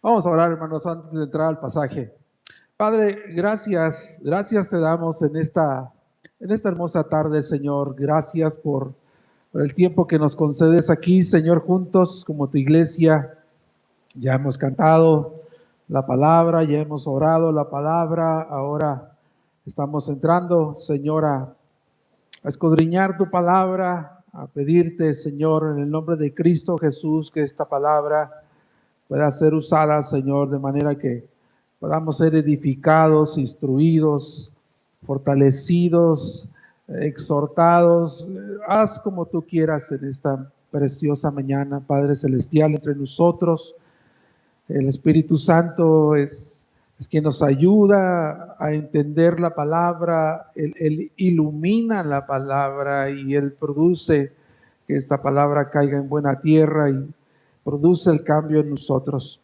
Vamos a orar, hermanos, antes de entrar al pasaje. Padre, gracias te damos en esta hermosa tarde, Señor. Gracias por el tiempo que nos concedes aquí, Señor, juntos como tu iglesia. Ya hemos cantado la palabra, ya hemos orado la palabra. Ahora estamos entrando, Señor, a escudriñar tu palabra, a pedirte, Señor, en el nombre de Cristo Jesús, que esta palabra pueda ser usada, Señor, de manera que podamos ser edificados, instruidos, fortalecidos, exhortados. Haz como tú quieras en esta preciosa mañana, Padre Celestial, entre nosotros. El Espíritu Santo es quien nos ayuda a entender la palabra. Él ilumina la palabra y Él produce que esta palabra caiga en buena tierra y produce el cambio en nosotros.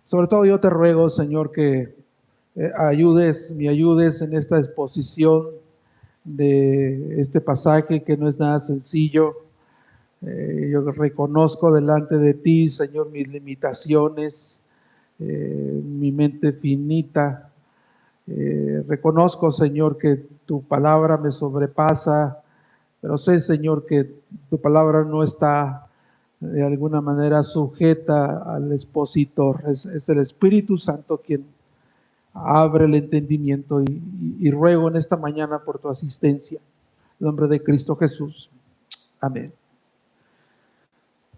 Sobre todo yo te ruego, Señor, que me ayudes en esta exposición de este pasaje que no es nada sencillo. Yo reconozco delante de ti, Señor, mis limitaciones, mi mente finita. Reconozco, Señor, que tu palabra me sobrepasa, pero sé, Señor, que tu palabra no está de alguna manera sujeta al expositor. Es el Espíritu Santo quien abre el entendimiento y ruego en esta mañana por tu asistencia. En nombre de Cristo Jesús. Amén.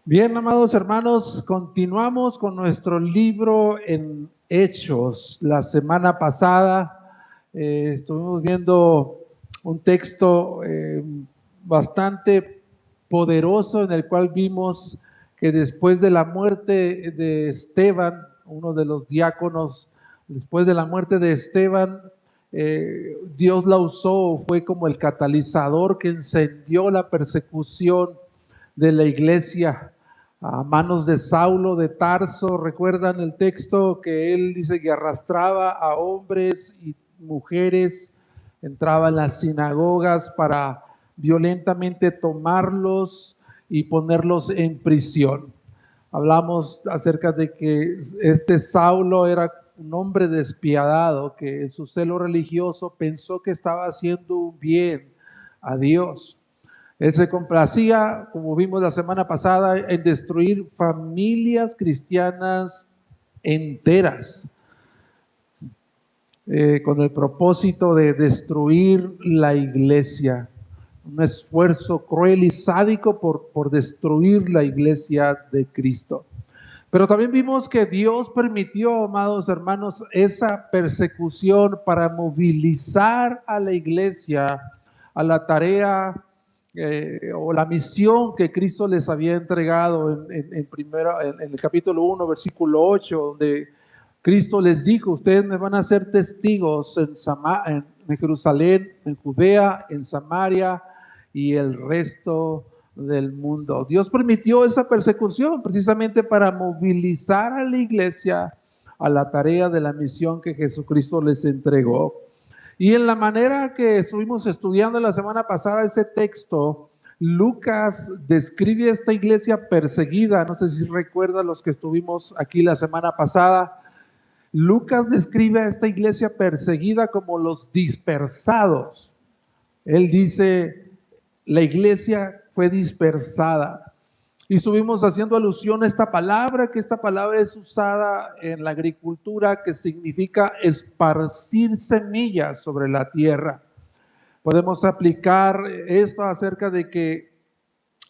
Bien, amados hermanos, continuamos con nuestro libro en Hechos. La semana pasada estuvimos viendo un texto bastante poderoso en el cual vimos que después de la muerte de Esteban, uno de los diáconos, después de la muerte de Esteban, Dios la usó, fue como el catalizador que encendió la persecución de la iglesia a manos de Saulo de Tarso. Recuerdan el texto que él dice que arrastraba a hombres y mujeres, entraba en las sinagogas para violentamente tomarlos y ponerlos en prisión. Hablamos acerca de que este Saulo era un hombre despiadado que en su celo religioso pensó que estaba haciendo un bien a Dios. Él se complacía, como vimos la semana pasada, en destruir familias cristianas enteras, con el propósito de destruir la iglesia. Un esfuerzo cruel y sádico por destruir la iglesia de Cristo. Pero también vimos que Dios permitió, amados hermanos, esa persecución para movilizar a la iglesia a la tarea o la misión que Cristo les había entregado en el capítulo 1, versículo 8, donde Cristo les dijo: ustedes me van a ser testigos en Jerusalén, en Judea, en Samaria y el resto del mundo. Dios permitió esa persecución precisamente para movilizar a la iglesia a la tarea de la misión que Jesucristo les entregó. Y en la manera que estuvimos estudiando la semana pasada ese texto, Lucas describe esta iglesia perseguida. No sé si recuerdan los que estuvimos aquí la semana pasada. Lucas describe a esta iglesia perseguida como los dispersados. Él dice, la iglesia fue dispersada. Y estuvimos haciendo alusión a esta palabra, que esta palabra es usada en la agricultura, que significa esparcir semillas sobre la tierra. Podemos aplicar esto acerca de que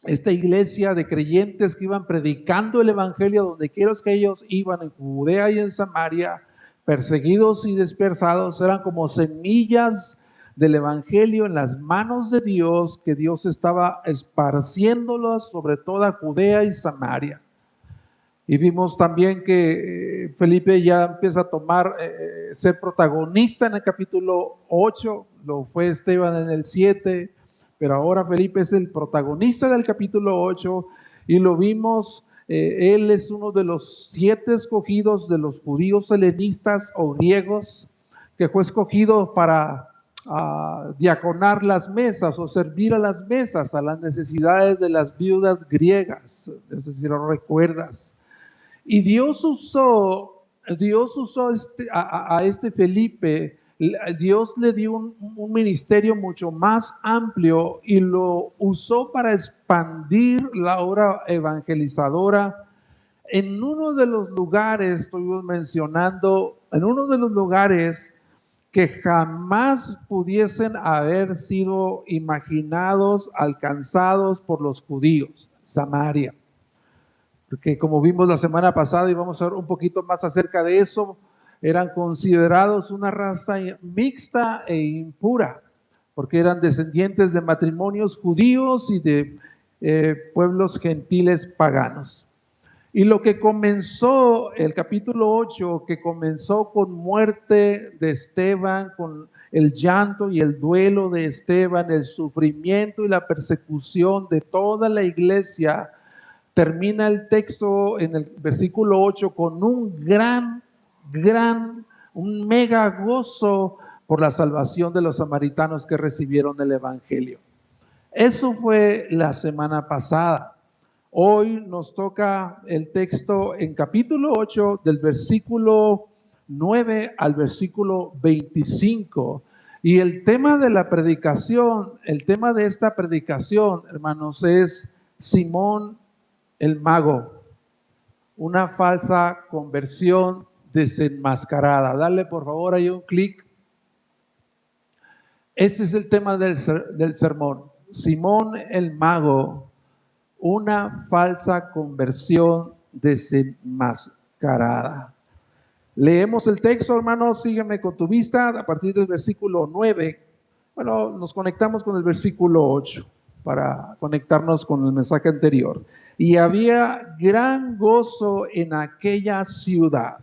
esta iglesia de creyentes que iban predicando el evangelio donde quiera que ellos iban, en Judea y en Samaria, perseguidos y dispersados, eran como semillas del evangelio en las manos de Dios, que Dios estaba esparciéndolas sobre toda Judea y Samaria. Y vimos también que Felipe ya empieza a tomar, ser protagonista en el capítulo 8, lo fue Esteban en el 7, pero ahora Felipe es el protagonista del capítulo 8 y lo vimos, él es uno de los 7 escogidos de los judíos helenistas o griegos, que fue escogido para diaconar las mesas o servir a las mesas, a las necesidades de las viudas griegas. No sé si lo recuerdas. Y Dios usó a este Felipe. Dios le dio un ministerio mucho más amplio y lo usó para expandir la obra evangelizadora. En uno de los lugares, estuvimos mencionando, en uno de los lugares que jamás pudiesen haber sido imaginados, alcanzados por los judíos, Samaria. Porque como vimos la semana pasada y vamos a ver un poquito más acerca de eso, eran considerados una raza mixta e impura, porque eran descendientes de matrimonios judíos y de pueblos gentiles paganos. Y lo que comenzó, el capítulo 8, que comenzó con muerte de Esteban, con el llanto y el duelo de Esteban, el sufrimiento y la persecución de toda la iglesia, termina el texto en el versículo 8 con un un mega gozo por la salvación de los samaritanos que recibieron el evangelio. Eso fue la semana pasada. Hoy nos toca el texto en capítulo 8 del versículo 9 al versículo 25. Y el tema de la predicación, el tema de esta predicación, hermanos, es Simón el mago, una falsa conversión desenmascarada. Dale por favor ahí un clic. Este es el tema del sermón. Simón el mago, una falsa conversión desenmascarada. Leemos el texto, hermanos, sígueme con tu vista a partir del versículo 9. Bueno, nos conectamos con el versículo 8 para conectarnos con el mensaje anterior. Y había gran gozo en aquella ciudad.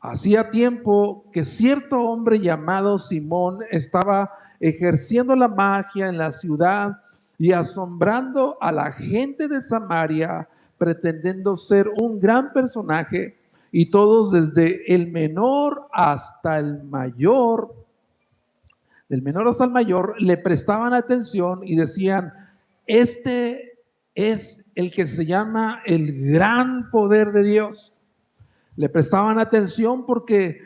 Hacía tiempo que cierto hombre llamado Simón estaba ejerciendo la magia en la ciudad y asombrando a la gente de Samaria, pretendiendo ser un gran personaje, y todos desde el menor hasta el mayor, del menor hasta el mayor, le prestaban atención y decían: este es el que se llama el gran poder de Dios. Le prestaban atención porque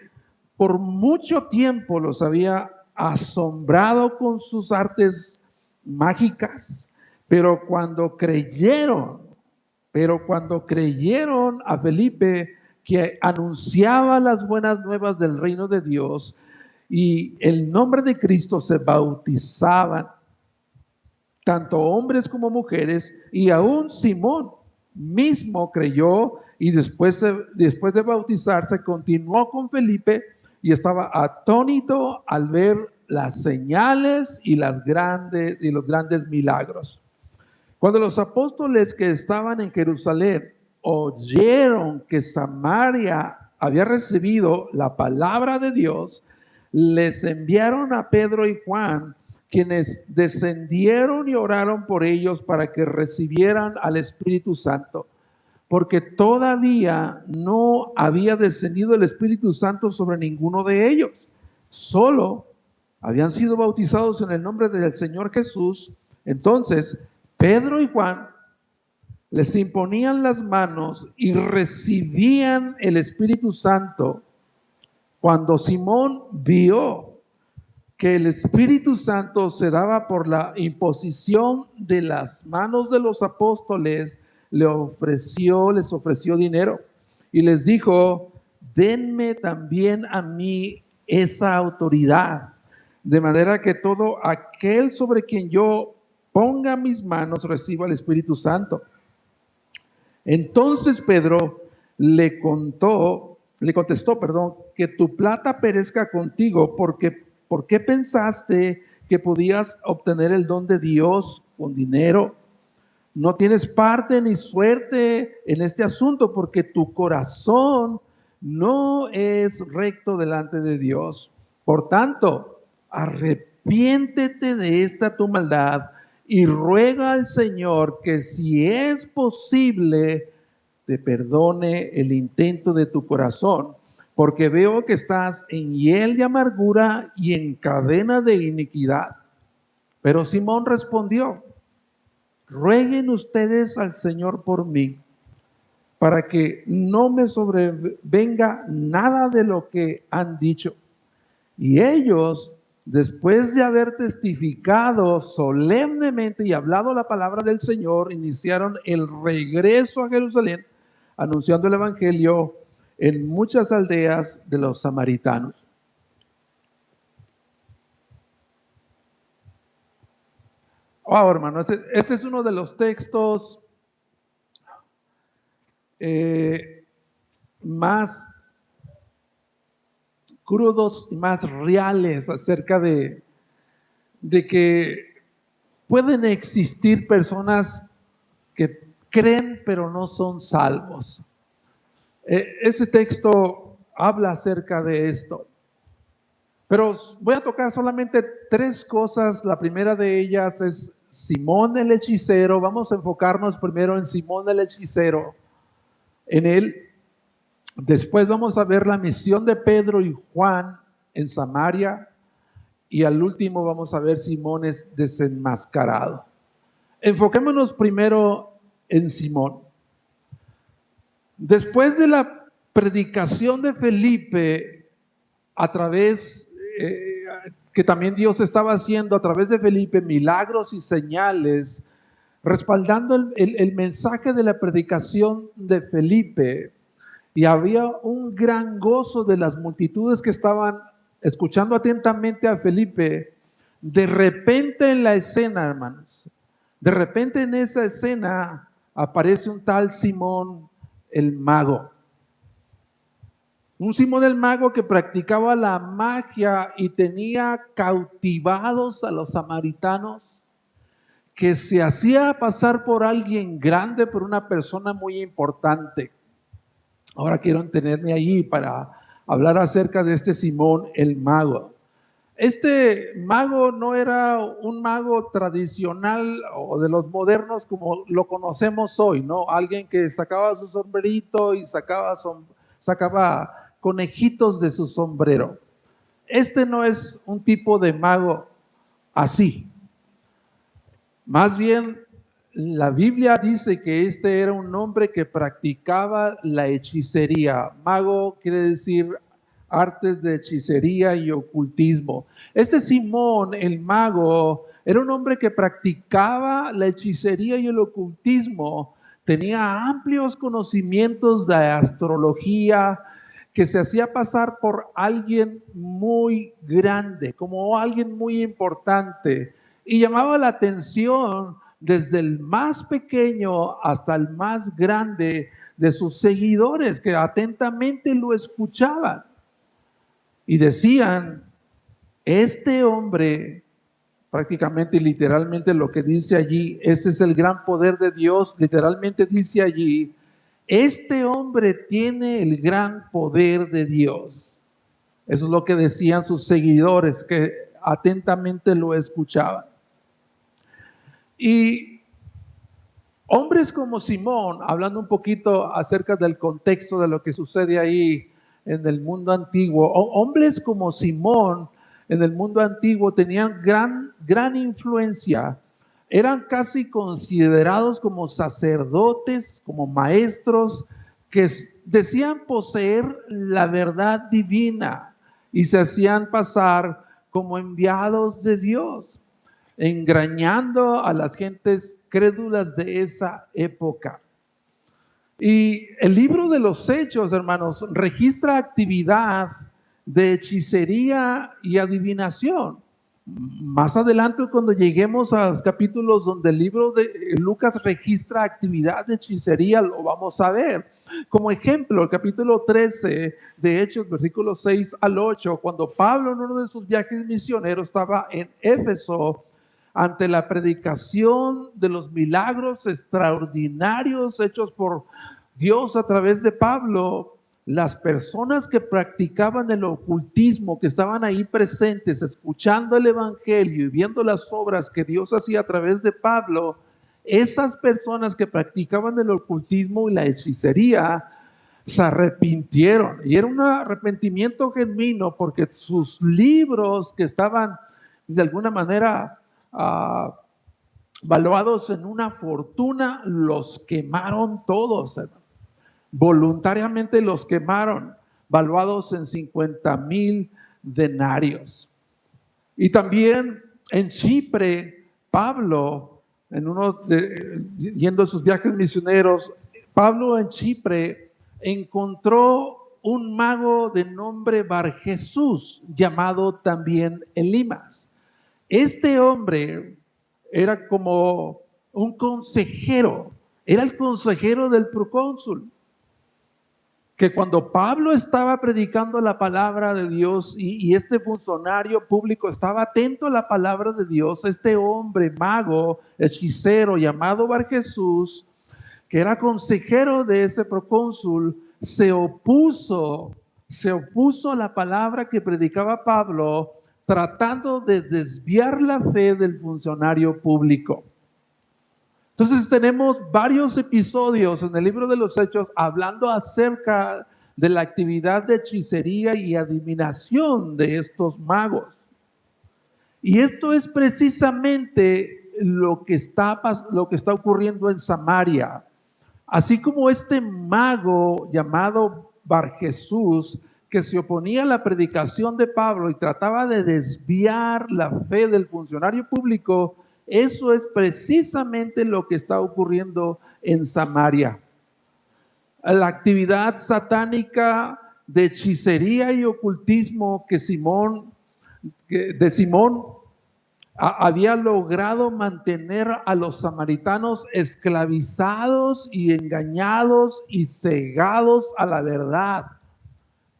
por mucho tiempo los había asombrado con sus artes mágicas, pero cuando creyeron a Felipe, que anunciaba las buenas nuevas del reino de Dios y el nombre de Cristo, se bautizaban tanto hombres como mujeres, y aún Simón mismo creyó, y después de bautizarse continuó con Felipe y estaba atónito al ver las señales y los grandes milagros. Cuando los apóstoles que estaban en Jerusalén oyeron que Samaria había recibido la palabra de Dios, les enviaron a Pedro y Juan, quienes descendieron y oraron por ellos para que recibieran al Espíritu Santo, porque todavía no había descendido el Espíritu Santo sobre ninguno de ellos. Solo habían sido bautizados en el nombre del Señor Jesús. Entonces Pedro y Juan les imponían las manos y recibían el Espíritu Santo. Cuando Simón vio que el Espíritu Santo se daba por la imposición de las manos de los apóstoles, les ofreció dinero y les dijo: denme también a mí esa autoridad, de manera que todo aquel sobre quien yo ponga mis manos reciba el Espíritu Santo. Entonces Pedro le contestó, que tu plata perezca contigo, porque ¿por qué pensaste que podías obtener el don de Dios con dinero? No tienes parte ni suerte en este asunto, porque tu corazón no es recto delante de Dios. Por tanto, arrepiéntete de esta tu maldad y ruega al Señor que, si es posible, te perdone el intento de tu corazón, porque veo que estás en hiel de amargura y en cadena de iniquidad. Pero Simón respondió: rueguen ustedes al Señor por mí, para que no me sobrevenga nada de lo que han dicho. Y ellos, después de haber testificado solemnemente y hablado la palabra del Señor, iniciaron el regreso a Jerusalén, anunciando el evangelio en muchas aldeas de los samaritanos. Wow, hermanos, este es uno de los textos más crudos y más reales acerca de que pueden existir personas que creen pero no son salvos. Ese texto habla acerca de esto. Pero voy a tocar solamente 3 cosas. La primera de ellas es Simón el hechicero. Vamos a enfocarnos primero en Simón el hechicero, en él. Después vamos a ver la misión de Pedro y Juan en Samaria. Y al último vamos a ver Simón es desenmascarado. Enfoquémonos primero en Simón. Después de la predicación de Felipe, a través que también Dios estaba haciendo a través de Felipe milagros y señales, respaldando el mensaje de la predicación de Felipe, y había un gran gozo de las multitudes que estaban escuchando atentamente a Felipe. De repente en la escena, hermanos, de repente en esa escena aparece un tal Simón el mago. Un Simón el mago que practicaba la magia y tenía cautivados a los samaritanos, que se hacía pasar por alguien grande, por una persona muy importante. Ahora quiero tenerme allí para hablar acerca de este Simón el mago. Este mago no era un mago tradicional o de los modernos como lo conocemos hoy, ¿no? Alguien que sacaba su sombrerito y sacaba conejitos de su sombrero. Este no es un tipo de mago así. Más bien, la Biblia dice que este era un hombre que practicaba la hechicería. Mago quiere decir artes de hechicería y ocultismo. Este Simón, el mago, era un hombre que practicaba la hechicería y el ocultismo. Tenía amplios conocimientos de astrología, que se hacía pasar por alguien muy grande, como alguien muy importante, y llamaba la atención desde el más pequeño hasta el más grande de sus seguidores, que atentamente lo escuchaban y decían: este hombre, prácticamente y literalmente lo que dice allí, este es el gran poder de Dios, literalmente dice allí, este hombre tiene el gran poder de Dios. Eso es lo que decían sus seguidores, que atentamente lo escuchaban. Y hombres como Simón, hablando un poquito acerca del contexto de lo que sucede ahí en el mundo antiguo, hombres como Simón en el mundo antiguo tenían gran influencia. Eran casi considerados como sacerdotes, como maestros, que decían poseer la verdad divina y se hacían pasar como enviados de Dios, engañando a las gentes crédulas de esa época. Y el libro de los Hechos, hermanos, registra actividad de hechicería y adivinación. Más adelante, cuando lleguemos a los capítulos donde el libro de Lucas registra actividad de hechicería, lo vamos a ver. Como ejemplo, el capítulo 13 de Hechos, versículos 6 al 8, cuando Pablo en uno de sus viajes misioneros estaba en Éfeso, ante la predicación de los milagros extraordinarios hechos por Dios a través de Pablo, las personas que practicaban el ocultismo, que estaban ahí presentes, escuchando el evangelio y viendo las obras que Dios hacía a través de Pablo, esas personas que practicaban el ocultismo y la hechicería se arrepintieron. Y era un arrepentimiento genuino, porque sus libros, que estaban de alguna manera valuados en una fortuna, los quemaron todos, hermano. Voluntariamente los quemaron, valuados en 50,000 denarios. Y también en Chipre, Pablo, yendo a sus viajes misioneros, Pablo en Chipre encontró un mago de nombre Barjesús, llamado también Elimas. Este hombre era como un consejero, era el consejero del procónsul, que cuando Pablo estaba predicando la palabra de Dios y este funcionario público estaba atento a la palabra de Dios, este hombre mago, hechicero llamado Barjesús, que era consejero de ese procónsul, se opuso a la palabra que predicaba Pablo, tratando de desviar la fe del funcionario público. Entonces tenemos varios episodios en el libro de los Hechos hablando acerca de la actividad de hechicería y adivinación de estos magos. Y esto es precisamente lo que está ocurriendo en Samaria. Así como este mago llamado Barjesús, que se oponía a la predicación de Pablo y trataba de desviar la fe del funcionario público, eso es precisamente lo que está ocurriendo en Samaria. La actividad satánica de hechicería y ocultismo de Simón había logrado mantener a los samaritanos esclavizados y engañados y cegados a la verdad.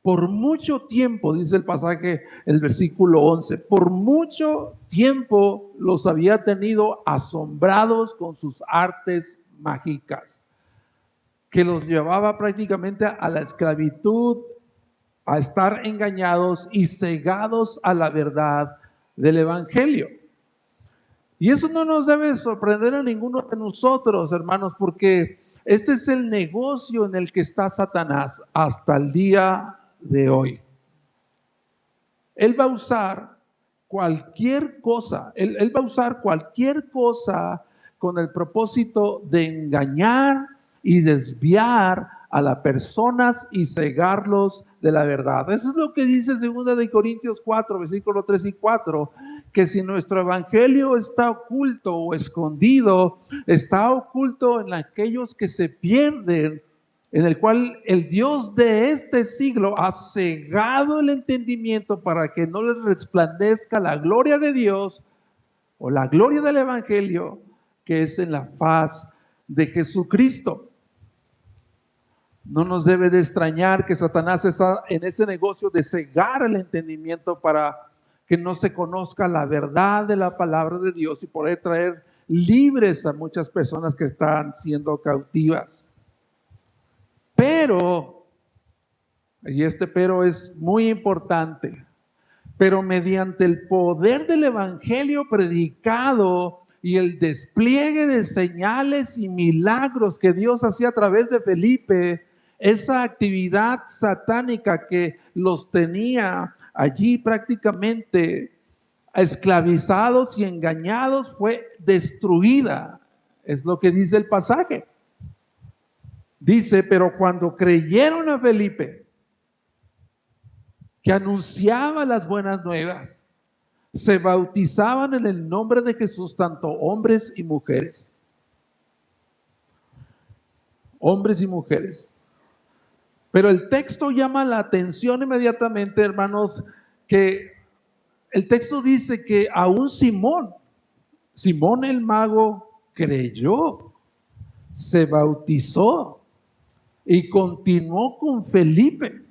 Por mucho tiempo, dice el pasaje, el versículo 11, por mucho tiempo los había tenido asombrados con sus artes mágicas, que los llevaba prácticamente a la esclavitud, a estar engañados y cegados a la verdad del evangelio. Y eso no nos debe sorprender a ninguno de nosotros, hermanos, porque este es el negocio en el que está Satanás hasta el día de hoy. Él va a usar cualquier cosa, él va a usar cualquier cosa con el propósito de engañar y desviar a las personas y cegarlos de la verdad. Eso es lo que dice 2 de Corintios 4, versículos 3 y 4, que si nuestro evangelio está oculto o escondido, está oculto en aquellos que se pierden, en el cual el Dios de este siglo ha cegado el entendimiento para que no les resplandezca la gloria de Dios o la gloria del evangelio que es en la faz de Jesucristo. No nos debe de extrañar que Satanás está en ese negocio de cegar el entendimiento para que no se conozca la verdad de la palabra de Dios y poder traer libres a muchas personas que están siendo cautivas. Pero, y este pero es muy importante, pero mediante el poder del evangelio predicado y el despliegue de señales y milagros que Dios hacía a través de Felipe, esa actividad satánica que los tenía allí prácticamente esclavizados y engañados fue destruida. Es lo que dice el pasaje. Dice, pero cuando creyeron a Felipe, que anunciaba las buenas nuevas, se bautizaban en el nombre de Jesús tanto hombres y mujeres. Hombres y mujeres. Pero el texto llama la atención inmediatamente, hermanos, que el texto dice que aún Simón el mago creyó, se bautizó y continuó con Felipe.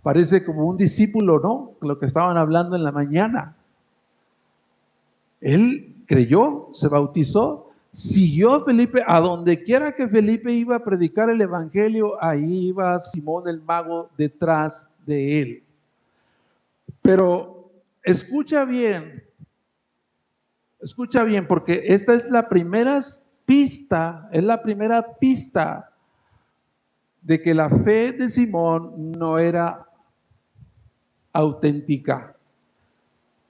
Parece como un discípulo, ¿no? Lo que estaban hablando en la mañana. Él creyó, se bautizó, siguió a Felipe, a donde quiera que Felipe iba a predicar el evangelio, ahí iba Simón el mago detrás de él. Pero escucha bien, porque esta es la primera pista de que la fe de Simón no era auténtica.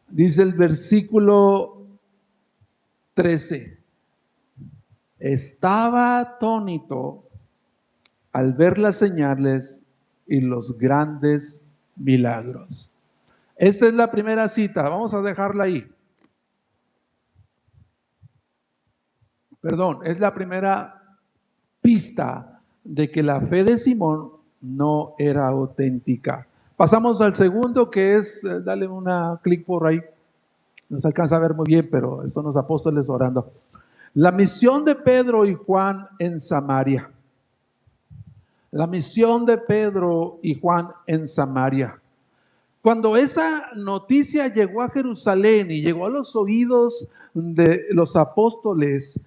Dice el versículo 13, estaba atónito al ver las señales y los grandes milagros. Esta es la primera cita, vamos a dejarla ahí. Perdón, es la primera pista de que la fe de Simón no era auténtica. Pasamos al segundo, que es, dale una clic por ahí, no se alcanza a ver muy bien, pero son los apóstoles orando. La misión de Pedro y Juan en Samaria. La misión de Pedro y Juan en Samaria. Cuando esa noticia llegó a Jerusalén y llegó a los oídos de los apóstoles,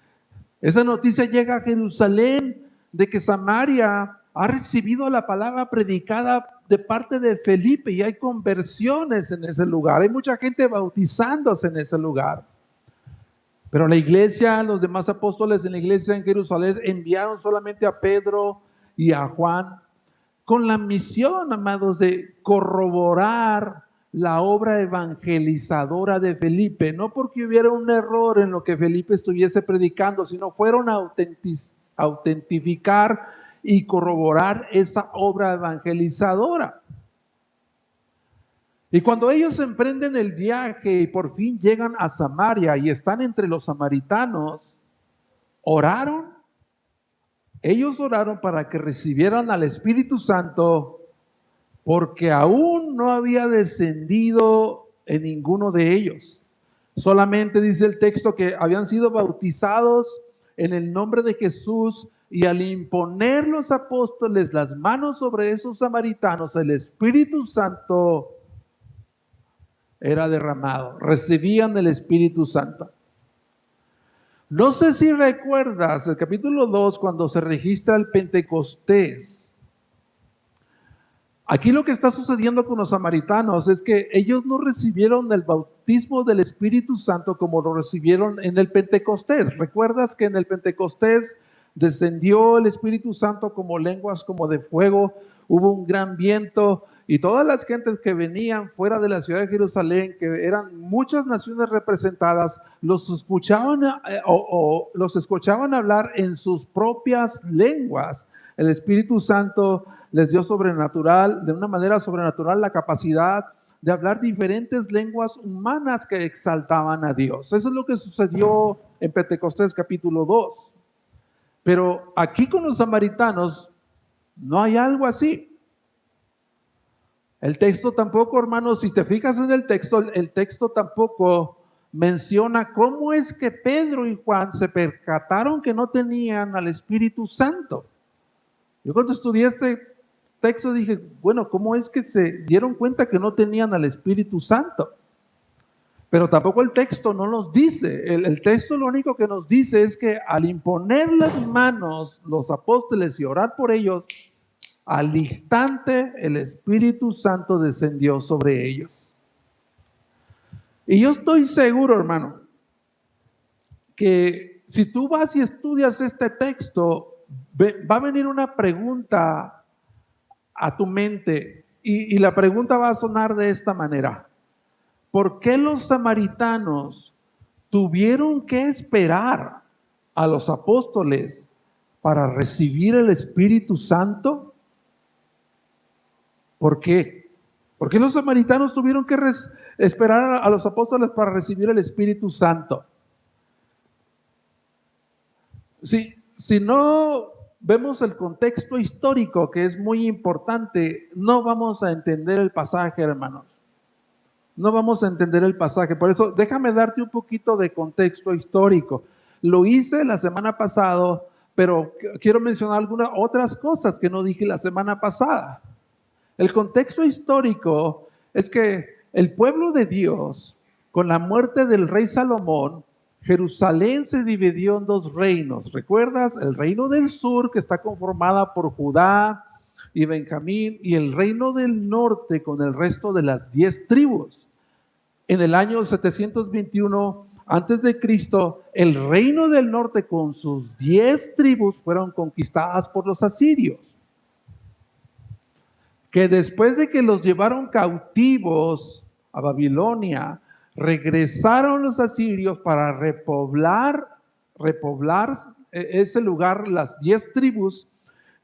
esa noticia llega a Jerusalén de que Samaria ha recibido la palabra predicada de parte de Felipe y hay conversiones en ese lugar. Hay mucha gente bautizándose en ese lugar. Pero la iglesia, los demás apóstoles en la iglesia en Jerusalén enviaron solamente a Pedro y a Juan con la misión, amados, de corroborar la obra evangelizadora de Felipe, no porque hubiera un error en lo que Felipe estuviese predicando, sino fueron a autentificar y corroborar esa obra evangelizadora. Y cuando ellos emprenden el viaje y por fin llegan a Samaria y están entre los samaritanos, oraron. Ellos oraron para que recibieran al Espíritu Santo porque aún no había descendido en ninguno de ellos. Solamente dice el texto que habían sido bautizados en el nombre de Jesús y al imponer los apóstoles las manos sobre esos samaritanos, el Espíritu Santo era derramado. Recibían el Espíritu Santo. No sé si recuerdas el capítulo 2 cuando se registra el Pentecostés. Aquí lo que está sucediendo con los samaritanos es que ellos no recibieron el bautismo del Espíritu Santo como lo recibieron en el Pentecostés. ¿Recuerdas que en el Pentecostés descendió el Espíritu Santo como lenguas como de fuego? Hubo un gran viento y todas las gentes que venían fuera de la ciudad de Jerusalén, que eran muchas naciones representadas, los escuchaban hablar en sus propias lenguas. El Espíritu Santo les dio de una manera sobrenatural, la capacidad de hablar diferentes lenguas humanas que exaltaban a Dios. Eso es lo que sucedió en Pentecostés capítulo 2. Pero aquí con los samaritanos no hay algo así. El texto tampoco, hermanos, si te fijas en el texto tampoco menciona cómo es que Pedro y Juan se percataron que no tenían al Espíritu Santo. Yo cuando estudié este texto dije, bueno, ¿cómo es que se dieron cuenta que no tenían al Espíritu Santo? Pero tampoco el texto no nos dice. El texto lo único que nos dice es que al imponer las manos los apóstoles y orar por ellos, al instante el Espíritu Santo descendió sobre ellos. Y yo estoy seguro, hermano, que si tú vas y estudias este texto, va a venir una pregunta a tu mente y la pregunta va a sonar de esta manera. ¿Por qué los samaritanos tuvieron que esperar a los apóstoles para recibir el Espíritu Santo? ¿Por qué? ¿Por qué los samaritanos tuvieron que esperar a los apóstoles para recibir el Espíritu Santo? Si no vemos el contexto histórico, que es muy importante, no vamos a entender el pasaje, hermanos. No vamos a entender el pasaje. Por eso, déjame darte un poquito de contexto histórico. Lo hice la semana pasada, pero quiero mencionar algunas otras cosas que no dije la semana pasada. El contexto histórico es que el pueblo de Dios, con la muerte del rey Salomón, Jerusalén se dividió en dos reinos. ¿Recuerdas? El reino del sur, que está conformada por Judá y Benjamín, y el reino del norte con el resto de las 10 tribus. En el año 721 antes de Cristo, el reino del norte con sus 10 tribus fueron conquistadas por los asirios, que después de que los llevaron cautivos a Babilonia, regresaron los asirios para repoblar ese lugar, las 10 tribus,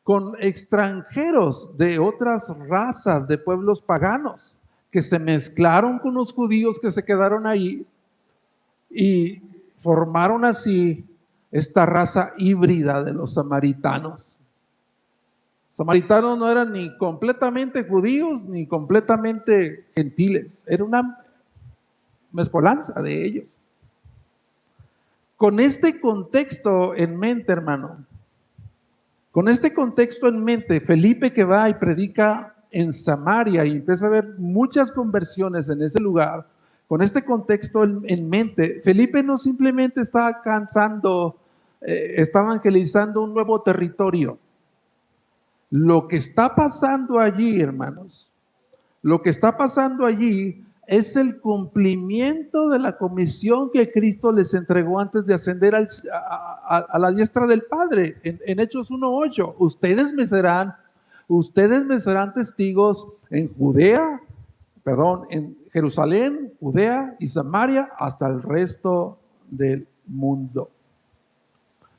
con extranjeros de otras razas, de pueblos paganos, que se mezclaron con los judíos que se quedaron ahí y formaron así esta raza híbrida de los samaritanos. Los samaritanos no eran ni completamente judíos ni completamente gentiles, era una mezcolanza de ellos. Con este contexto en mente, hermano, con este contexto en mente, Felipe, que va y predica en Samaria y empieza a ver muchas conversiones en ese lugar, con este contexto en mente, Felipe no simplemente está está evangelizando un nuevo territorio. Lo que está pasando allí, hermanos, lo que está pasando allí es el cumplimiento de la comisión que Cristo les entregó antes de ascender a la diestra del Padre. En Hechos 1:8, ustedes me serán testigos en en Jerusalén, Judea y Samaria, hasta el resto del mundo.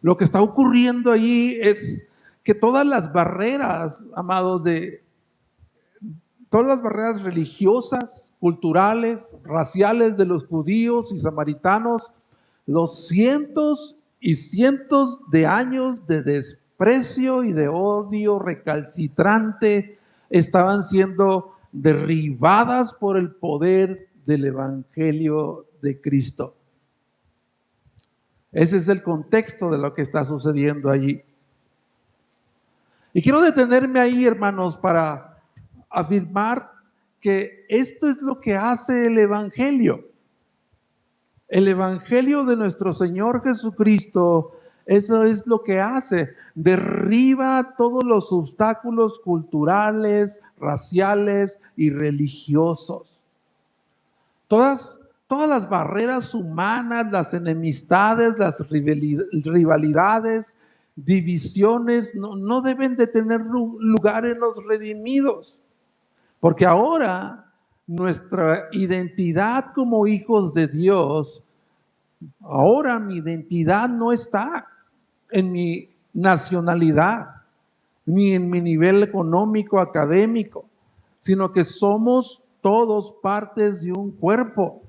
Lo que está ocurriendo allí es que todas las barreras, amados, todas las barreras religiosas, culturales, raciales de los judíos y samaritanos, los cientos y cientos de años de desprecio y de odio recalcitrante estaban siendo derribadas por el poder del Evangelio de Cristo. Ese es el contexto de lo que está sucediendo allí. Y quiero detenerme ahí, hermanos, para afirmar que esto es lo que hace el Evangelio. El Evangelio de nuestro Señor Jesucristo, eso es lo que hace. Derriba todos los obstáculos culturales, raciales y religiosos. Todas las barreras humanas, las enemistades, las rivalidades, divisiones, no deben de tener lugar en los redimidos. Porque ahora nuestra identidad como hijos de Dios, ahora mi identidad no está en mi nacionalidad, ni en mi nivel económico, académico, sino que somos todos partes de un cuerpo,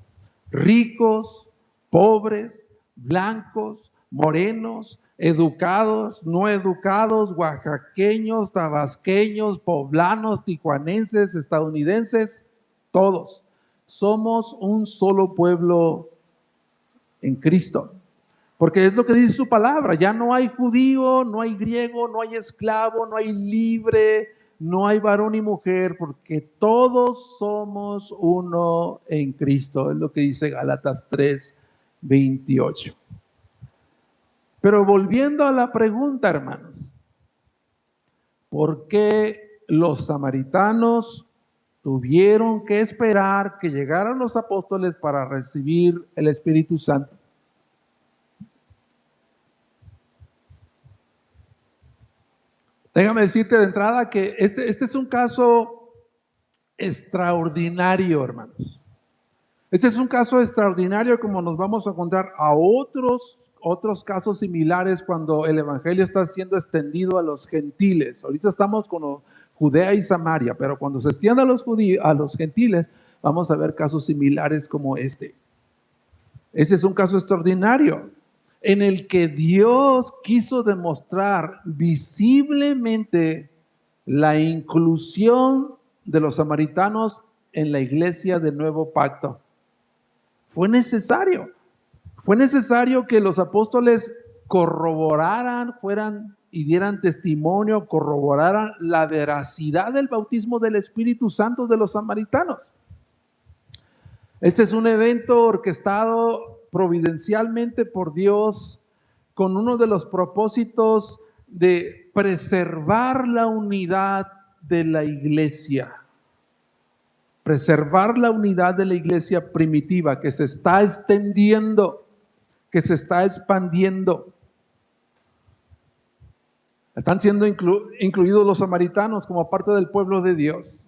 ricos, pobres, blancos, morenos, educados, no educados, oaxaqueños, tabasqueños, poblanos, tijuanenses, estadounidenses, todos. Somos un solo pueblo en Cristo. Porque es lo que dice su palabra, ya no hay judío, no hay griego, no hay esclavo, no hay libre, no hay varón y mujer, porque todos somos uno en Cristo. Es lo que dice Gálatas 3:28. Pero volviendo a la pregunta, hermanos, ¿por qué los samaritanos tuvieron que esperar que llegaran los apóstoles para recibir el Espíritu Santo? Déjame decirte de entrada que este es un caso extraordinario, hermanos. Este es un caso extraordinario, como nos vamos a encontrar a otros casos similares cuando el evangelio está siendo extendido a los gentiles. Ahorita estamos con Judea y Samaria, pero cuando se extienda a los gentiles, vamos a ver casos similares como este. Ese es un caso extraordinario en el que Dios quiso demostrar visiblemente la inclusión de los samaritanos en la iglesia del nuevo pacto. Fue necesario que los apóstoles corroboraran, fueran y dieran testimonio, corroboraran la veracidad del bautismo del Espíritu Santo de los samaritanos. Este es un evento orquestado providencialmente por Dios con uno de los propósitos de preservar la unidad de la iglesia. Preservar la unidad de la iglesia primitiva que se está extendiendo, que se está expandiendo. Están siendo incluidos los samaritanos como parte del pueblo de Dios.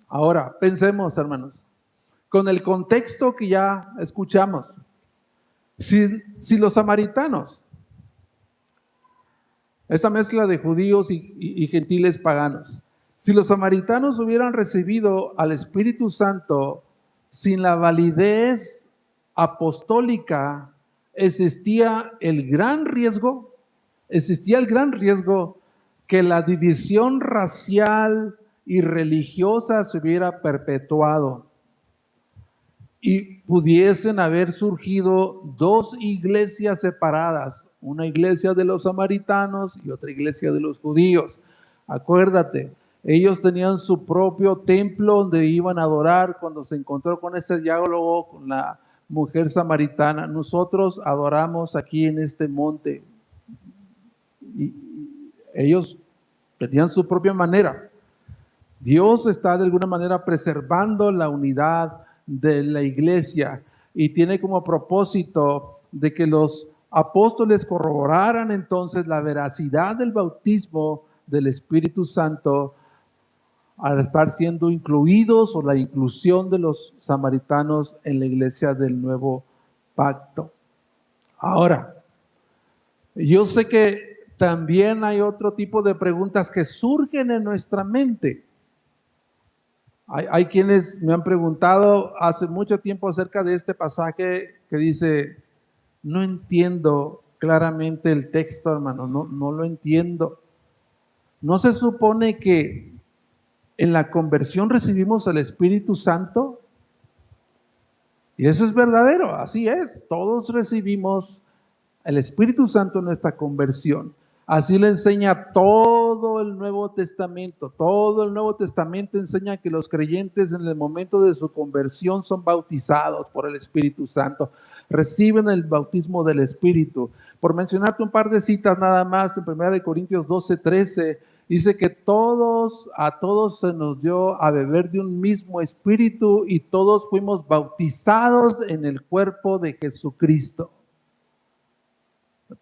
Ahora, pensemos, hermanos, con el contexto que ya escuchamos. Si los samaritanos esta mezcla de judíos y gentiles paganos. Si los samaritanos hubieran recibido al Espíritu Santo sin la validez apostólica, existía el gran riesgo que la división racial y religiosa se hubiera perpetuado y pudiesen haber surgido dos iglesias separadas, una iglesia de los samaritanos y otra iglesia de los judíos. Acuérdate, ellos tenían su propio templo donde iban a adorar cuando se encontró con ese diálogo con la mujer samaritana. Nosotros adoramos aquí en este monte. Y ellos tenían su propia manera. Dios está de alguna manera preservando la unidad de la iglesia y tiene como propósito de que los apóstoles corroboraran entonces la veracidad del bautismo del Espíritu Santo al estar siendo incluidos, o la inclusión de los samaritanos en la iglesia del nuevo pacto. Ahora, yo sé que también hay otro tipo de preguntas que surgen en nuestra mente. Hay quienes me han preguntado hace mucho tiempo acerca de este pasaje que dice, no entiendo claramente el texto, hermano, no lo entiendo. ¿No se supone que en la conversión recibimos el Espíritu Santo? Y eso es verdadero, así es. Todos recibimos el Espíritu Santo en nuestra conversión. Así le enseña todo el Nuevo Testamento. Todo el Nuevo Testamento enseña que los creyentes en el momento de su conversión son bautizados por el Espíritu Santo. Reciben el bautismo del Espíritu. Por mencionarte un par de citas nada más, en 1 Corintios 12:13, dice que a todos se nos dio a beber de un mismo Espíritu y todos fuimos bautizados en el cuerpo de Jesucristo.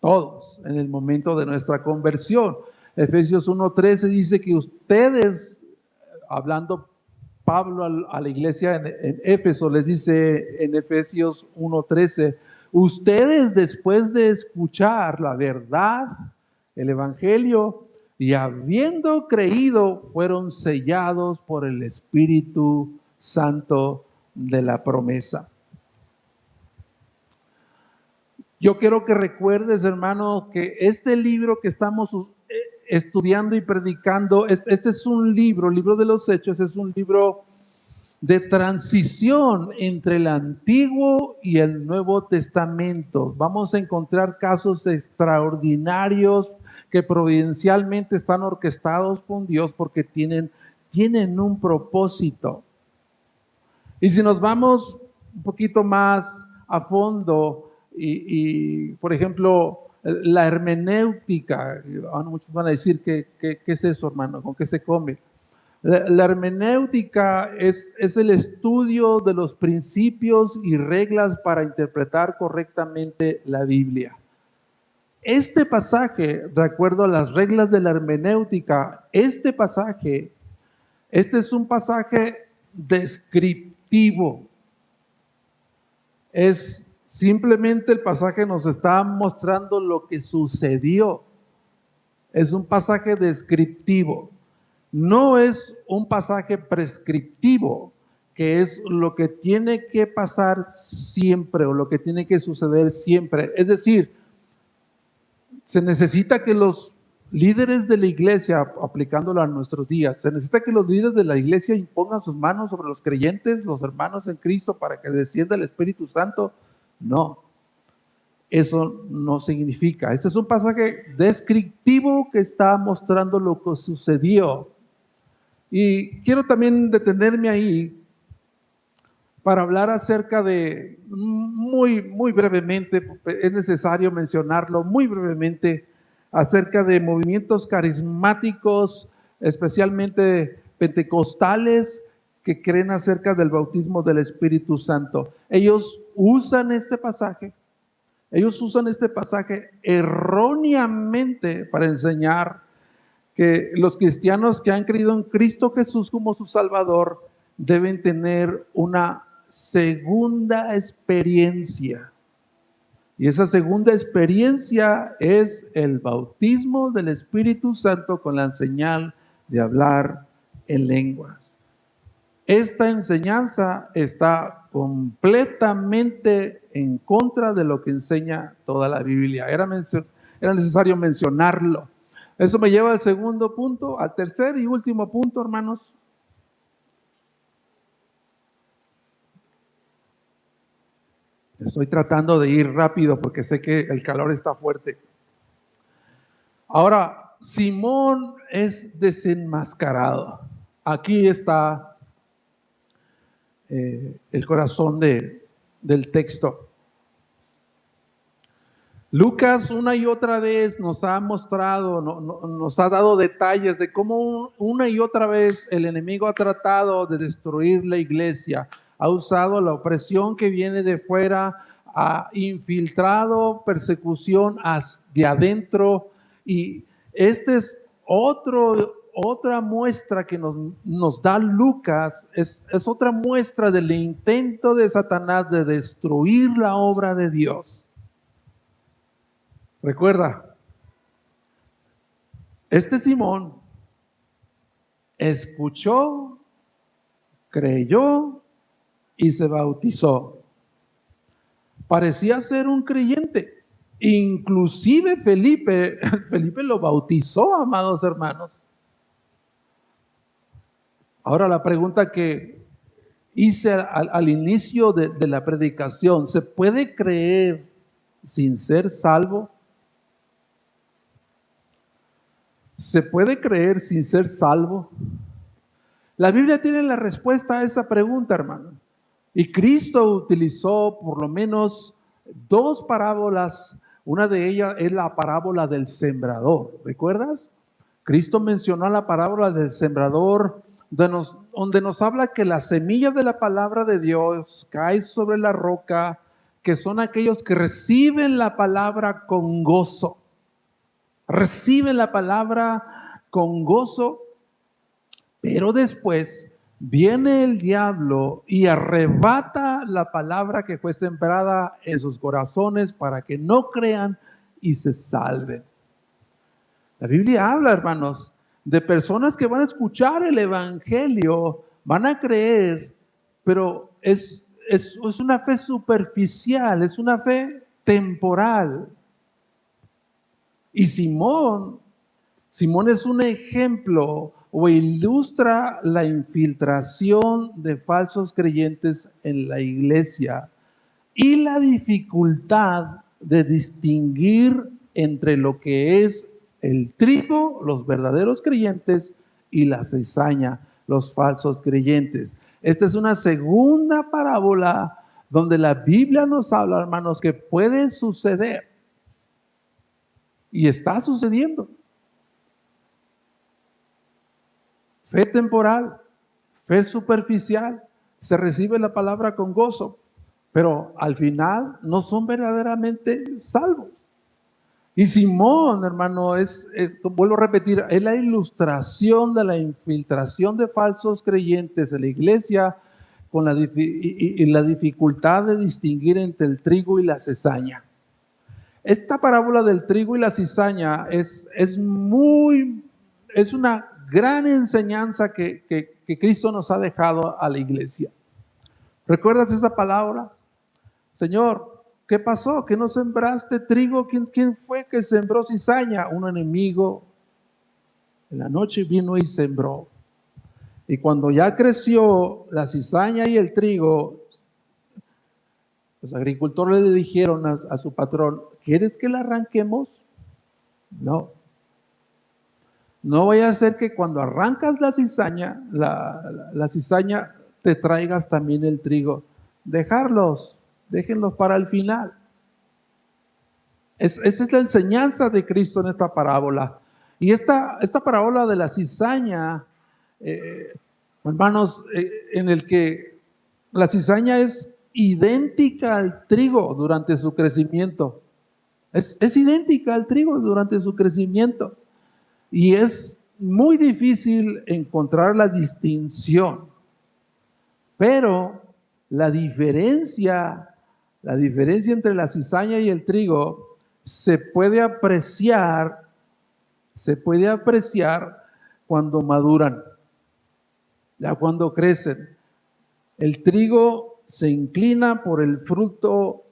Todos, en el momento de nuestra conversión. Efesios 1:13 dice que ustedes, hablando Pablo a la iglesia en Éfeso, les dice en Efesios 1:13, ustedes después de escuchar la verdad, el evangelio, y habiendo creído, fueron sellados por el Espíritu Santo de la promesa. Yo quiero que recuerdes, hermano, que este libro que estamos estudiando y predicando, este es un libro, el libro de los Hechos, es un libro de transición entre el Antiguo y el Nuevo Testamento. Vamos a encontrar casos extraordinarios que providencialmente están orquestados con Dios porque tienen un propósito. Y si nos vamos un poquito más a fondo, y por ejemplo, la hermenéutica, muchos van a decir, ¿qué es eso, hermano? ¿Con qué se come? La hermenéutica es el estudio de los principios y reglas para interpretar correctamente la Biblia. Este pasaje, de acuerdo a las reglas de la hermenéutica, este es un pasaje descriptivo. Es simplemente el pasaje nos está mostrando lo que sucedió. Es un pasaje descriptivo. No es un pasaje prescriptivo, que es lo que tiene que pasar siempre o lo que tiene que suceder siempre. Es decir, se necesita que los líderes de la iglesia, aplicándolo a nuestros días, se necesita que los líderes de la iglesia impongan sus manos sobre los creyentes, los hermanos en Cristo, para que descienda el Espíritu Santo. No, eso no significa. Este es un pasaje descriptivo que está mostrando lo que sucedió. Y quiero también detenerme ahí para hablar acerca de, muy brevemente, es necesario mencionarlo muy brevemente, acerca de movimientos carismáticos, especialmente pentecostales, que creen acerca del bautismo del Espíritu Santo. Ellos usan este pasaje erróneamente para enseñar que los cristianos que han creído en Cristo Jesús como su Salvador deben tener una segunda experiencia. Y esa segunda experiencia es el bautismo del Espíritu Santo con la señal de hablar en lenguas. Esta enseñanza está completamente en contra de lo que enseña toda la Biblia. Era necesario mencionarlo. Eso me lleva al segundo punto, al tercer y último punto, hermanos. Estoy tratando de ir rápido porque sé que el calor está fuerte. Ahora, Simón es desenmascarado. Aquí está el corazón del texto. Lucas una y otra vez nos ha mostrado, nos ha dado detalles de cómo una y otra vez el enemigo ha tratado de destruir la iglesia. Ha usado la opresión que viene de fuera, ha infiltrado persecución de adentro, y este es otra muestra que nos da Lucas, es otra muestra del intento de Satanás de destruir la obra de Dios. Recuerda, este Simón escuchó, creyó y se bautizó. Parecía ser un creyente. Inclusive Felipe lo bautizó, amados hermanos. Ahora la pregunta que hice al inicio de la predicación: ¿se puede creer sin ser salvo? ¿Se puede creer sin ser salvo? La Biblia tiene la respuesta a esa pregunta, hermano. Y Cristo utilizó por lo menos dos parábolas. Una de ellas es la parábola del sembrador. ¿Recuerdas? Cristo mencionó la parábola del sembrador, donde nos habla que la semilla de la palabra de Dios cae sobre la roca, que son aquellos que reciben la palabra con gozo. Reciben la palabra con gozo, pero después viene el diablo y arrebata la palabra que fue sembrada en sus corazones para que no crean y se salven. La Biblia habla, hermanos, de personas que van a escuchar el evangelio, van a creer, pero es una fe superficial, es una fe temporal. Y Simón es un ejemplo o ilustra la infiltración de falsos creyentes en la iglesia y la dificultad de distinguir entre lo que es el trigo, los verdaderos creyentes, y la cizaña, los falsos creyentes. Esta es una segunda parábola donde la Biblia nos habla, hermanos, que puede suceder. Y está sucediendo. Fe temporal, fe superficial, se recibe la palabra con gozo, pero al final no son verdaderamente salvos. Y Simón, hermano, vuelvo a repetir, es la ilustración de la infiltración de falsos creyentes en la iglesia con la dificultad de distinguir entre el trigo y la cizaña. Esta parábola del trigo y la cizaña es una gran enseñanza que Cristo nos ha dejado a la iglesia. ¿Recuerdas esa palabra? Señor, ¿qué pasó? ¿Que no sembraste trigo? ¿Quién fue que sembró cizaña? Un enemigo en la noche vino y sembró. Y cuando ya creció la cizaña y el trigo, los agricultores le dijeron a su patrón: ¿quieres que la arranquemos? No. No vaya a ser que cuando arrancas la cizaña, la cizaña, te traigas también el trigo. Déjenlos para el final. Esta es la enseñanza de Cristo en esta parábola. Y esta parábola de la cizaña, hermanos, en el que la cizaña es idéntica al trigo durante su crecimiento. Es idéntica al trigo durante su crecimiento. Y es muy difícil encontrar la distinción. Pero la diferencia La diferencia entre la cizaña y el trigo se puede apreciar cuando maduran, ya cuando crecen. El trigo se inclina por el fruto,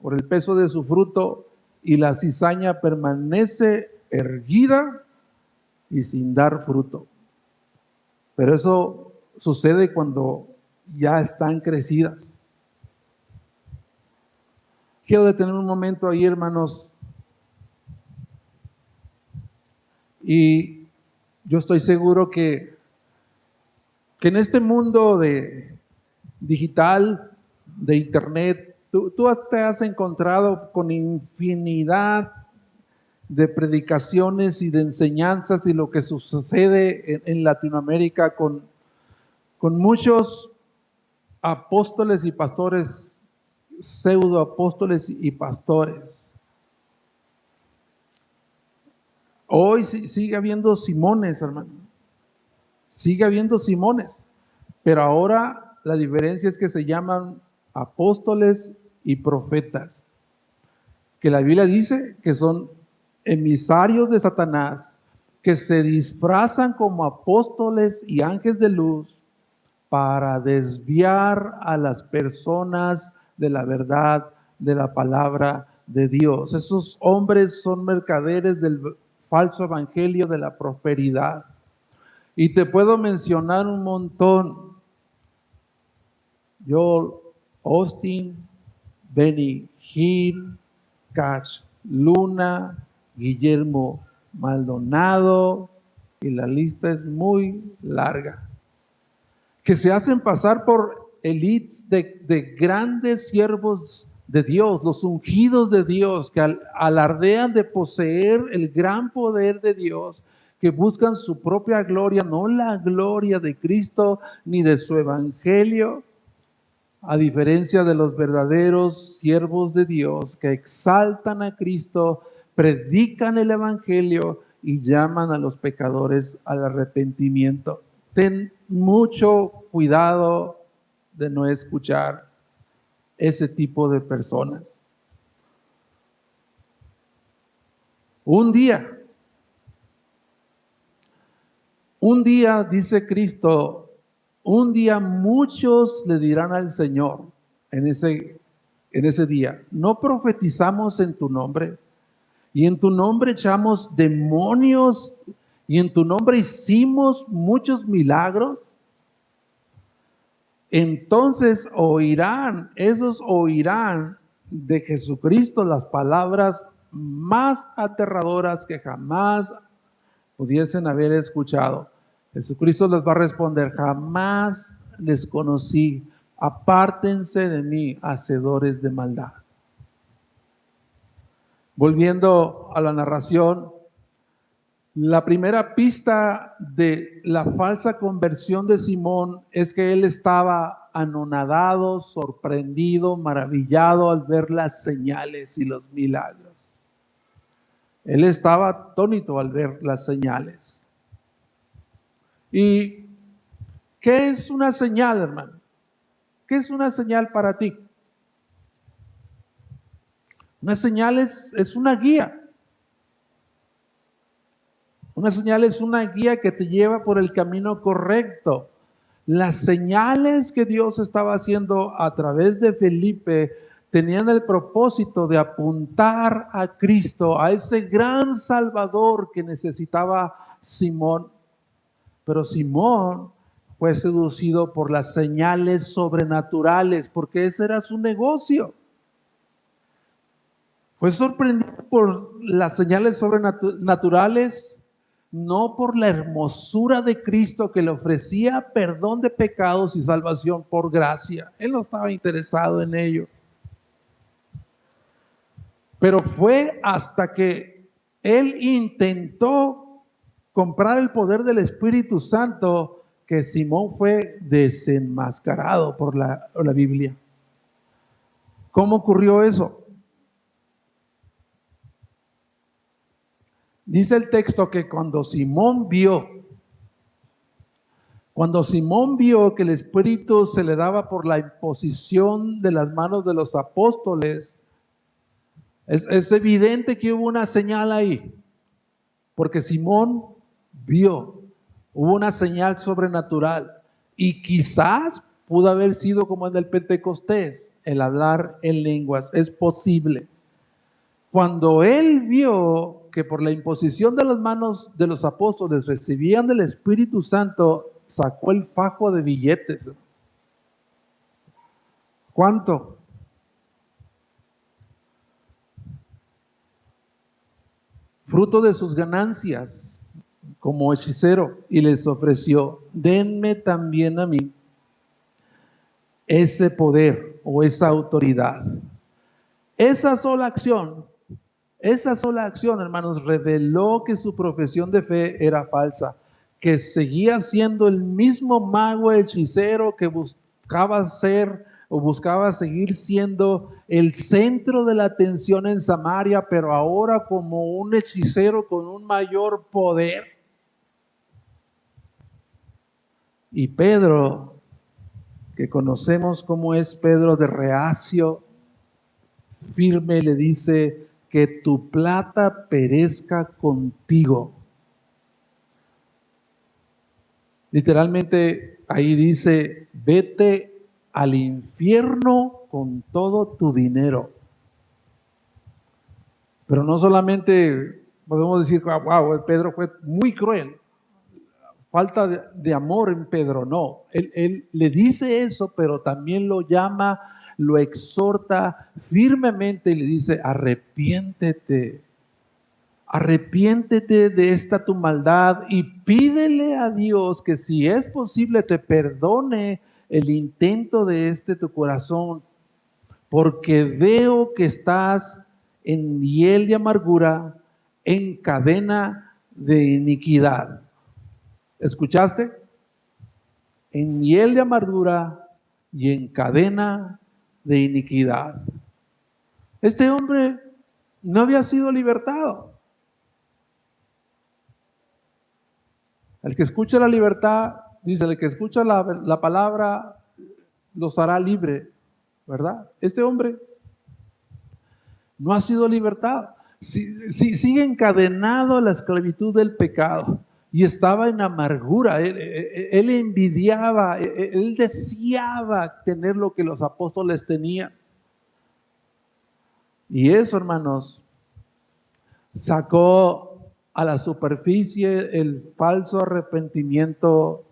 por el peso de su fruto, y la cizaña permanece erguida y sin dar fruto. Pero eso sucede cuando ya están crecidas. Quiero detener un momento ahí, hermanos. Y yo estoy seguro que en este mundo digital, de internet, tú te has encontrado con infinidad de predicaciones y de enseñanzas, y lo que sucede en Latinoamérica con muchos apóstoles y pastores, pseudo apóstoles y pastores. Hoy sigue habiendo Simones, hermano. Sigue habiendo Simones. Pero ahora la diferencia es que se llaman apóstoles y profetas. Que la Biblia dice que son emisarios de Satanás, que se disfrazan como apóstoles y ángeles de luz para desviar a las personas de la verdad, de la palabra de Dios. Esos hombres son mercaderes del falso evangelio de la prosperidad. Y te puedo mencionar un montón. Joel Austin, Benny Hinn, Cash Luna, Guillermo Maldonado, y la lista es muy larga, que se hacen pasar por élites de grandes siervos de Dios, los ungidos de Dios, que alardean de poseer el gran poder de Dios, que buscan su propia gloria, no la gloria de Cristo ni de su evangelio, a diferencia de los verdaderos siervos de Dios que exaltan a Cristo, predican el evangelio y llaman a los pecadores al arrepentimiento. Ten mucho cuidado de no escuchar ese tipo de personas. Un día, dice Cristo, un día muchos le dirán al Señor en ese día: ¿no profetizamos en tu nombre? Y en tu nombre echamos demonios, y en tu nombre hicimos muchos milagros. Entonces esos oirán de Jesucristo las palabras más aterradoras que jamás pudiesen haber escuchado. Jesucristo les va a responder: jamás les conocí, apártense de mí, hacedores de maldad. Volviendo a la narración, la primera pista de la falsa conversión de Simón es que él estaba anonadado, sorprendido, maravillado al ver las señales y los milagros. Él estaba atónito al ver las señales. ¿Y qué es una señal, hermano? ¿Qué es una señal para ti? Una señal es una guía. Una señal es una guía que te lleva por el camino correcto. Las señales que Dios estaba haciendo a través de Felipe tenían el propósito de apuntar a Cristo, a ese gran Salvador que necesitaba Simón. Pero Simón fue seducido por las señales sobrenaturales, porque ese era su negocio. Fue sorprendido por las señales sobrenaturales, no por la hermosura de Cristo, que le ofrecía perdón de pecados y salvación por gracia. Él no estaba interesado en ello. Pero fue hasta que él intentó comprar el poder del Espíritu Santo que Simón fue desenmascarado por la Biblia. ¿Cómo ocurrió eso? Dice el texto que cuando Simón vio Cuando Simón vio que el Espíritu se le daba por la imposición de las manos de los apóstoles, es evidente que hubo una señal ahí, porque Simón vio, hubo una señal sobrenatural y quizás pudo haber sido como en el Pentecostés, el hablar en lenguas, es posible. Cuando él vio que por la imposición de las manos de los apóstoles recibían del Espíritu Santo, sacó el fajo de billetes. ¿Cuánto? Fruto de sus ganancias como hechicero, y les ofreció: denme también a mí ese poder o esa autoridad. Esa sola acción, hermanos, reveló que su profesión de fe era falsa, que seguía siendo el mismo mago hechicero que buscaba ser o buscaba seguir siendo el centro de la atención en Samaria, pero ahora como un hechicero con un mayor poder. Y Pedro, que conocemos cómo es Pedro de reacio, firme, le dice: que tu plata perezca contigo. Literalmente ahí dice: vete al infierno con todo tu dinero. Pero no solamente podemos decir: wow, Pedro fue muy cruel, falta de amor en Pedro. No, él le dice eso, pero también lo llama, lo exhorta firmemente y le dice: arrepiéntete. Arrepiéntete de esta tu maldad y pídele a Dios que, si es posible, te perdone el intento de tu corazón, porque veo que estás en hiel de amargura, en cadena de iniquidad. ¿Escuchaste? En hiel de amargura y en cadena de iniquidad. Este hombre no había sido libertado. El que escucha la libertad, dice, el que escucha la palabra los hará libre, ¿verdad? Este hombre no ha sido libertado. Sigue encadenado a la esclavitud del pecado y estaba en amargura. Él envidiaba, él deseaba tener lo que los apóstoles tenían. Y eso, hermanos, sacó a la superficie el falso arrepentimiento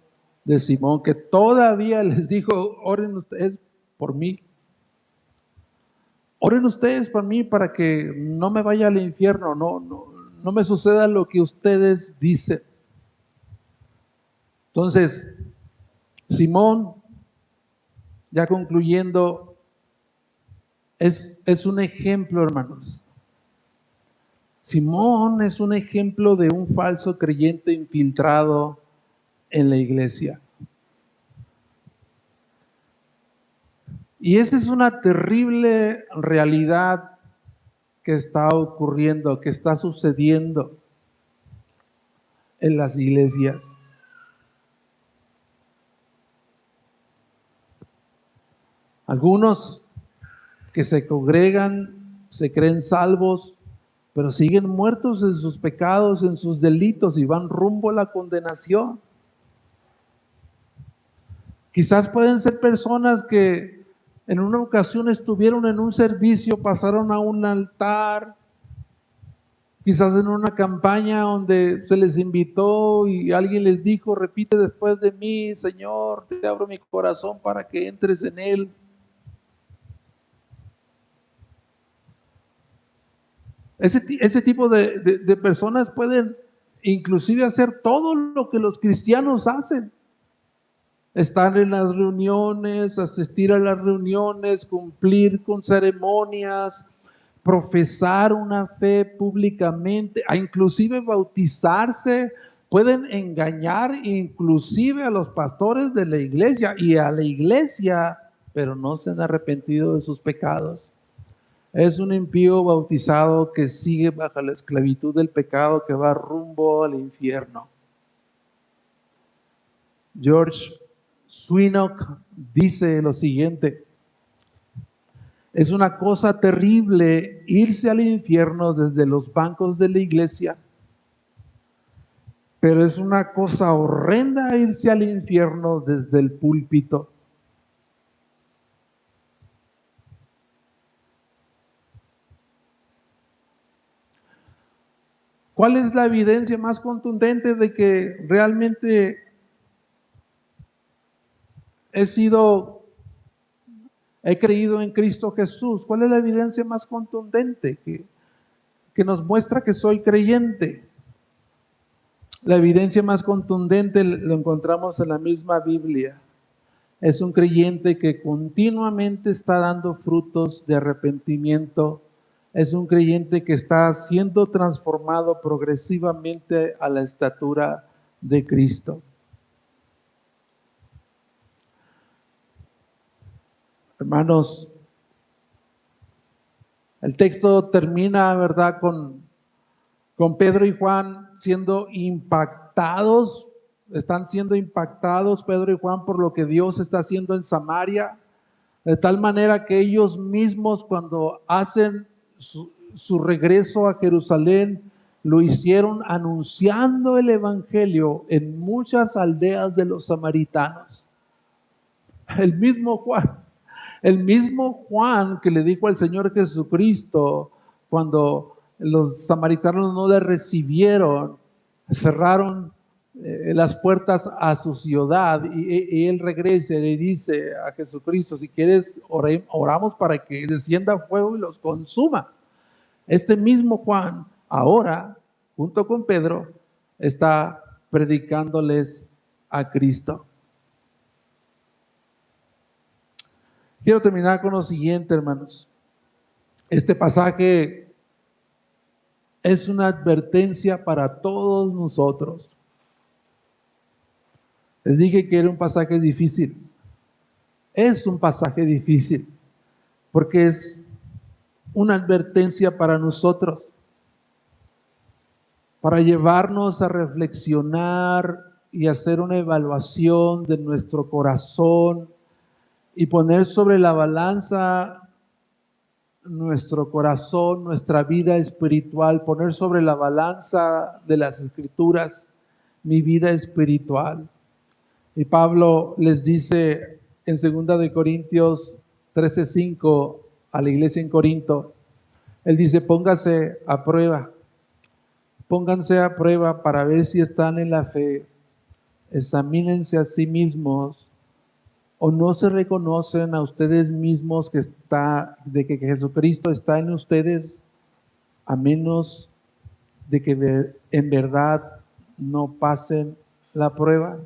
de Simón, que todavía les dijo: oren ustedes por mí. Oren ustedes por mí para que no me vaya al infierno, no me suceda lo que ustedes dicen. Entonces, Simón, ya concluyendo, es un ejemplo, hermanos. Simón es un ejemplo de un falso creyente infiltrado en la iglesia. Y esa es una terrible realidad que está ocurriendo, que está sucediendo en las iglesias. Algunos que se congregan, se creen salvos, pero siguen muertos en sus pecados, en sus delitos, y van rumbo a la condenación. Quizás pueden ser personas que en una ocasión estuvieron en un servicio, pasaron a un altar, quizás en una campaña donde se les invitó y alguien les dijo: repite después de mí: Señor, te abro mi corazón para que entres en él. Ese tipo de personas pueden inclusive hacer todo lo que los cristianos hacen. Estar en las reuniones, asistir a las reuniones, cumplir con ceremonias, profesar una fe públicamente, a inclusive bautizarse. Pueden engañar inclusive a los pastores de la iglesia y a la iglesia, pero no se han arrepentido de sus pecados. Es un impío bautizado que sigue bajo la esclavitud del pecado, que va rumbo al infierno. George Swinock dice lo siguiente: es una cosa terrible irse al infierno desde los bancos de la iglesia, pero es una cosa horrenda irse al infierno desde el púlpito. ¿Cuál es la evidencia más contundente de que realmente he creído en Cristo Jesús? ¿Cuál es la evidencia más contundente que nos muestra que soy creyente? La evidencia más contundente lo encontramos en la misma Biblia. Es un creyente que continuamente está dando frutos de arrepentimiento. Es un creyente que está siendo transformado progresivamente a la estatura de Cristo. Hermanos, el texto termina, ¿verdad?, con Pedro y Juan siendo impactados. Están siendo impactados Pedro y Juan por lo que Dios está haciendo en Samaria, de tal manera que ellos mismos, cuando hacen su regreso a Jerusalén, lo hicieron anunciando el evangelio en muchas aldeas de los samaritanos. El mismo Juan que le dijo al Señor Jesucristo, cuando los samaritanos no le recibieron, cerraron las puertas a su ciudad, y él regresa y le dice a Jesucristo: si quieres, oramos para que descienda fuego y los consuma. Este mismo Juan ahora, junto con Pedro, está predicándoles a Cristo. Quiero terminar con lo siguiente, hermanos. Este pasaje es una advertencia para todos nosotros. Les dije que era un pasaje difícil. Es un pasaje difícil porque es una advertencia para nosotros, para llevarnos a reflexionar y hacer una evaluación de nuestro corazón y poner sobre la balanza nuestro corazón, nuestra vida espiritual, poner sobre la balanza de las Escrituras mi vida espiritual. Y Pablo les dice en 2 de Corintios 13:5 a la iglesia en Corinto, él dice: pónganse a prueba para ver si están en la fe, examínense a sí mismos, o no se reconocen a ustedes mismos de que Jesucristo está en ustedes, a menos de que en verdad no pasen la prueba.